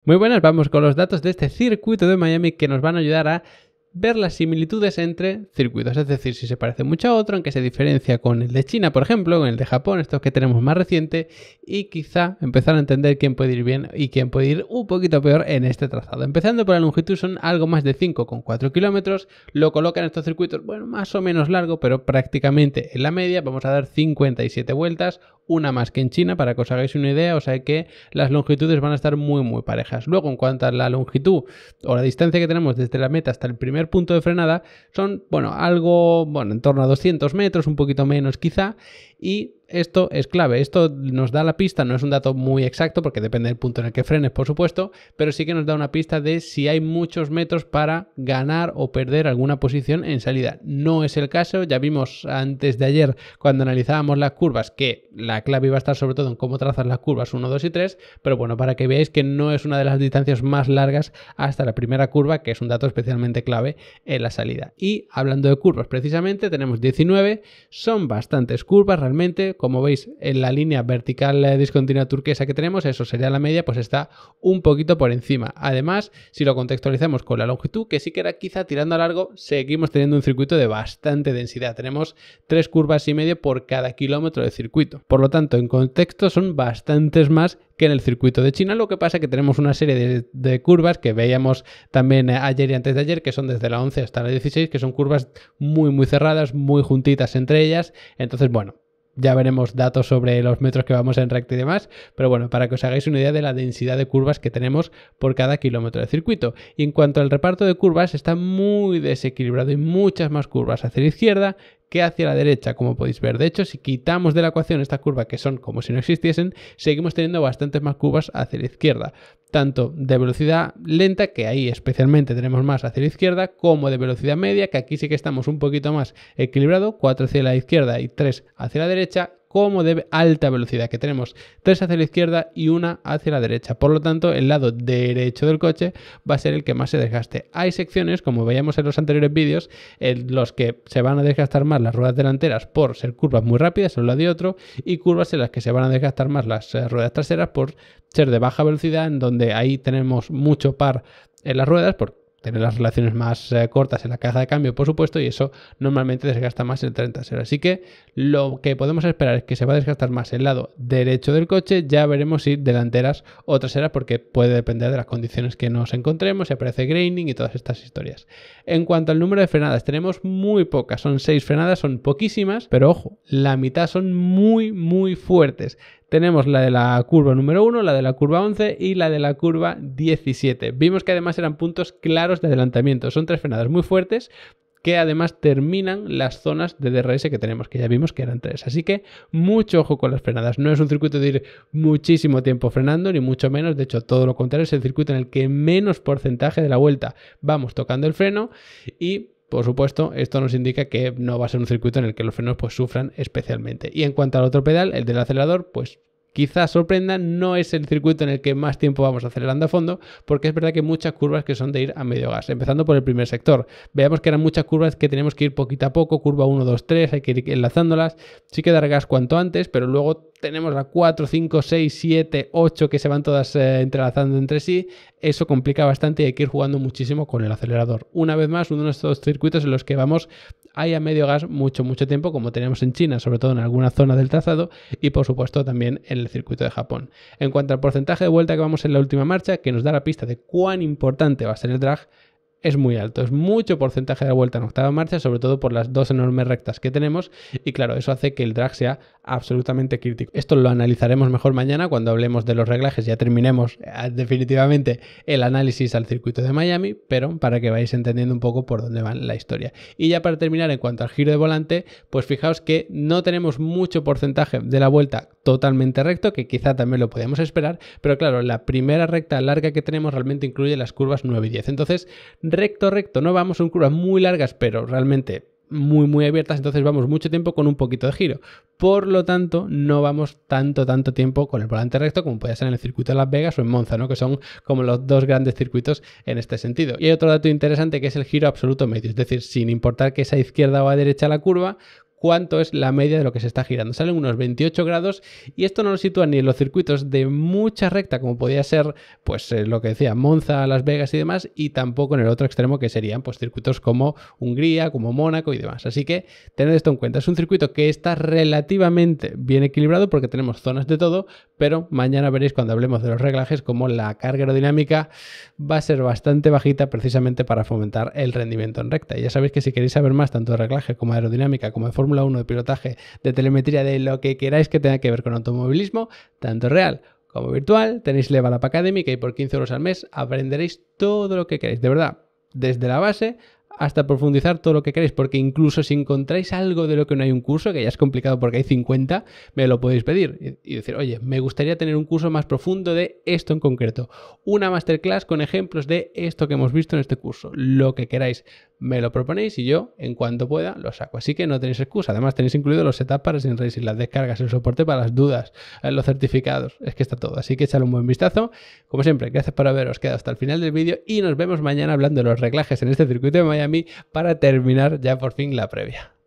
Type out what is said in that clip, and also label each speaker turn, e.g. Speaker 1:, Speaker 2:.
Speaker 1: Muy buenas, vamos con los datos de este circuito de Miami que nos van a ayudar a ver las similitudes entre circuitos, es decir, si se parece mucho a otro, en qué se diferencia con el de China, por ejemplo, con el de Japón, estos que tenemos más reciente, y quizá empezar a entender quién puede ir bien y quién puede ir un poquito peor en este trazado. Empezando por la longitud, son algo más de 5,4 kilómetros, lo colocan estos circuitos, bueno, más o menos largo, pero prácticamente en la media. Vamos a dar 57 vueltas, una más que en China, para que os hagáis una idea, o sea que las longitudes van a estar muy parejas. Luego, en cuanto a la longitud o la distancia que tenemos desde la meta hasta el primer punto de frenada, son, en torno a 200 metros, un poquito menos quizá, y esto es clave. Esto nos da la pista, no es un dato muy exacto porque depende del punto en el que frenes, por supuesto, pero sí que nos da una pista de si hay muchos metros para ganar o perder alguna posición en salida. No es el caso, ya vimos antes de ayer cuando analizábamos las curvas que la clave iba a estar sobre todo en cómo trazas las curvas 1, 2 y 3, pero bueno, para que veáis que no es una de las distancias más largas hasta la primera curva, que es un dato especialmente clave en la salida. Y hablando de curvas, precisamente tenemos 19, son bastantes curvas realmente. Como veis, en la línea vertical discontinua turquesa que tenemos, eso sería la media, pues está un poquito por encima. Además, si lo contextualizamos con la longitud, que sí que era quizá tirando a largo, seguimos teniendo un circuito de bastante densidad. Tenemos 3 curvas y media por cada kilómetro de circuito. Por lo tanto, en contexto son bastantes más que en el circuito de China. Lo que pasa es que tenemos una serie de curvas que veíamos también ayer y antes de ayer, que son desde la 11 hasta la 16, que son curvas muy cerradas, muy juntitas entre ellas. Entonces, bueno, ya veremos datos sobre los metros que vamos en recta y demás, pero bueno, para que os hagáis una idea de la densidad de curvas que tenemos por cada kilómetro de circuito. Y en cuanto al reparto de curvas, está muy desequilibrado y muchas más curvas hacia la izquierda que hacia la derecha, como podéis ver. De hecho, si quitamos de la ecuación estas curvas que son como si no existiesen, seguimos teniendo bastantes más curvas hacia la izquierda, tanto de velocidad lenta, que ahí especialmente tenemos más hacia la izquierda, como de velocidad media, que aquí sí que estamos un poquito más equilibrado, 4 hacia la izquierda y 3 hacia la derecha, como de alta velocidad, que tenemos 3 hacia la izquierda y 1 hacia la derecha. Por lo tanto, el lado derecho del coche va a ser el que más se desgaste. Hay secciones, como veíamos en los anteriores vídeos, en los que se van a desgastar más las ruedas delanteras por ser curvas muy rápidas, un lado y otro, y curvas en las que se van a desgastar más las ruedas traseras por ser de baja velocidad, en donde ahí tenemos mucho par en las ruedas, por tener las relaciones más cortas en la caja de cambio, por supuesto, y eso normalmente desgasta más el tren trasero. Así que lo que podemos esperar es que se va a desgastar más el lado derecho del coche. Ya veremos si delanteras o traseras, porque puede depender de las condiciones que nos encontremos, si aparece graining y todas estas historias. En cuanto al número de frenadas, tenemos muy pocas, son 6 frenadas, son poquísimas, pero ojo, la mitad son muy fuertes. Tenemos la de la curva número 1, la de la curva 11 y la de la curva 17. Vimos que además eran puntos claros de adelantamiento. Son 3 frenadas muy fuertes que además terminan las zonas de DRS que tenemos, que ya vimos que eran 3. Así que mucho ojo con las frenadas. No es un circuito de ir muchísimo tiempo frenando, ni mucho menos. De hecho, todo lo contrario, es el circuito en el que menos porcentaje de la vuelta vamos tocando el freno, y por supuesto, esto nos indica que no va a ser un circuito en el que los frenos pues sufran especialmente. Y en cuanto al otro pedal, el del acelerador, pues quizás sorprenda, no es el circuito en el que más tiempo vamos acelerando a fondo, porque es verdad que hay muchas curvas que son de ir a medio gas, empezando por el primer sector. Veamos que eran muchas curvas que tenemos que ir poquito a poco, curva 1, 2, 3, hay que ir enlazándolas, sí que dar gas cuanto antes, pero luego tenemos la 4, 5, 6, 7, 8 que se van todas entrelazando entre sí. Eso complica bastante y hay que ir jugando muchísimo con el acelerador. Una vez más, uno de estos circuitos en los que vamos ahí a medio gas mucho tiempo, como tenemos en China, sobre todo en alguna zona del trazado, y por supuesto también en el circuito de Japón. En cuanto al porcentaje de vuelta que vamos en la última marcha, que nos da la pista de cuán importante va a ser el drag, es muy alto, es mucho porcentaje de vuelta en octava marcha, sobre todo por las dos enormes rectas que tenemos, y claro, eso hace que el drag sea absolutamente crítico. Esto lo analizaremos mejor mañana cuando hablemos de los reglajes, ya terminemos definitivamente el análisis al circuito de Miami, pero para que vayáis entendiendo un poco por dónde va la historia. Y ya para terminar, en cuanto al giro de volante, pues fijaos que no tenemos mucho porcentaje de la vuelta totalmente recto, que quizá también lo podíamos esperar, pero claro, la primera recta larga que tenemos realmente incluye las curvas 9 y 10, entonces recto no vamos, son curvas muy largas pero realmente muy abiertas, entonces vamos mucho tiempo con un poquito de giro, por lo tanto no vamos tanto tiempo con el volante recto como puede ser en el circuito de Las Vegas o en Monza, ¿no? Que son como los dos grandes circuitos en este sentido. Y hay otro dato interesante que es el giro absoluto medio, es decir, sin importar que sea a izquierda o a derecha la curva, cuánto es la media de lo que se está girando. Salen unos 28 grados y esto no lo sitúa ni en los circuitos de mucha recta, como podía ser pues lo que decía Monza, Las Vegas y demás, y tampoco en el otro extremo, que serían pues circuitos como Hungría, como Mónaco y demás. Así que tened esto en cuenta. Es un circuito que está relativamente bien equilibrado porque tenemos zonas de todo, pero mañana veréis cuando hablemos de los reglajes como la carga aerodinámica va a ser bastante bajita precisamente para fomentar el rendimiento en recta. Y ya sabéis que si queréis saber más tanto de reglaje como de aerodinámica, como de Fórmula 1, de pilotaje, de telemetría, de lo que queráis que tenga que ver con automovilismo, tanto real como virtual, tenéis Level Up Academy, que por 15 euros al mes aprenderéis todo lo que queráis. De verdad, desde la base hasta profundizar todo lo que queréis, porque incluso si encontráis algo de lo que no hay un curso, que ya es complicado porque hay 50, me lo podéis pedir y decir, oye, me gustaría tener un curso más profundo de esto en concreto, una masterclass con ejemplos de esto que hemos visto en este curso, lo que queráis, me lo proponéis y yo, en cuanto pueda, lo saco. Así que no tenéis excusa. Además tenéis incluido los setups para Sim Racing, las descargas, el soporte para las dudas, los certificados, es que está todo. Así que echadle un buen vistazo. Como siempre, gracias por haberos quedado hasta el final del vídeo y nos vemos mañana hablando de los reglajes en este circuito de Miami para terminar ya por fin la previa.